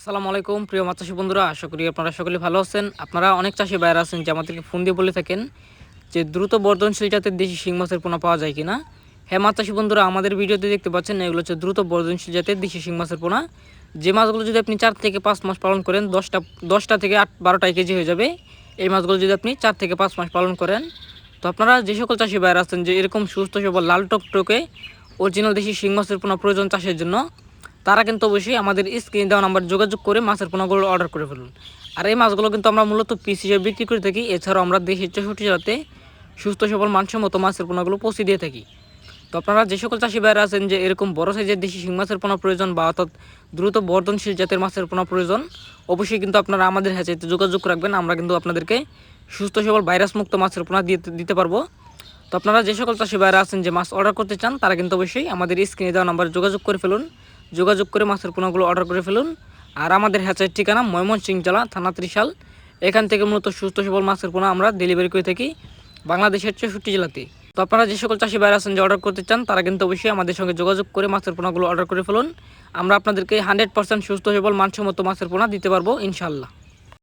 আসসালামু আলাইকুম প্রিয় মাছ চাষী বন্ধুরা, আশা করি আপনারা সকলে ভালো আছেন। আপনারা অনেক চাষি ভাইরা আছেন যে আমাদেরকে ফোন দিয়ে বলে থাকেন যে দ্রুত বর্ধনশীল জাতের দেশি শিং মাছের পোনা পাওয়া যায় কিনা। হ্যাঁ মাছ চাষী বন্ধুরা, আমাদের ভিডিওতে দেখতে পাচ্ছেন এগুলো হচ্ছে দ্রুত বর্ধনশীল জাতের দেশি শিং মাছের পোনা। যে মাছগুলো যদি আপনি 4 থেকে 5 মাস পালন করেন 10টা থেকে 12টা কেজি হয়ে যাবে। এই মাছগুলো যদি আপনি 4 থেকে 5 মাস পালন করেন, তো আপনারা যে সকল চাষি ভাইরা আছেন যে এরকম সুস্থ সবল লাল টকটকে অরিজিনাল দেশি শিং মাছের পোনা প্রয়োজন চাষের জন্য, তারা কিন্তু অবশ্যই আমাদের স্ক্রিনে দেওয়া নাম্বার যোগাযোগ করে মাছের পোনাগুলো অর্ডার করে ফেলুন। আর এই মাছগুলো কিন্তু আমরা মূলত পিস হিসেবে বিক্রি করে থাকি। এছাড়াও আমরা দেশের 64 জেলাতে সুস্থ সবল মানসম্মত মাছের পোনাগুলো পৌঁছে দিয়ে থাকি। তো আপনারা যে সকল চাষি ভাইরা আছেন যে এরকম বড় সাইজের দেশি শিং মাছের পোনা প্রয়োজন বা অর্থাৎ দ্রুত বর্ধনশীল জাতের মাছের পোনা প্রয়োজন, অবশ্যই কিন্তু আপনারা আমাদের হ্যাচারিতে যোগাযোগ রাখবেন। আমরা কিন্তু আপনাদেরকে সুস্থ সবল ভাইরাস মুক্ত মাছের পোনা দিতে পারবো। তো আপনারা যে সকল চাষি ভাইরা আছেন যে মাছ অর্ডার করতে চান, তারা কিন্তু অবশ্যই আমাদের স্ক্রিনে দেওয়া নাম্বারে যোগাযোগ করে ফেলুন। যোগাযোগ করে মাছের পোনাগুলো অর্ডার করে ফেলুন। আর আমাদের হ্যাচারির ঠিকানা ময়মনসিংহ জেলা, থানা ত্রিশাল। এখান থেকে মূলত সুস্থ সবল মাছের পোনা আমরা ডেলিভারি করে থাকি বাংলাদেশের 64 জেলাতে। তো আপনারা যে সকল চাষি ভাইরা আছেন যে অর্ডার করতে চান, তারা কিন্তু অবশ্যই আমাদের সঙ্গে যোগাযোগ করে মাছের পোনাগুলো অর্ডার করে ফেলুন। আমরা আপনাদেরকে 100% সুস্থ সবল মানসম্মত মাছের পোনা দিতে পারবো ইনশাআল্লাহ।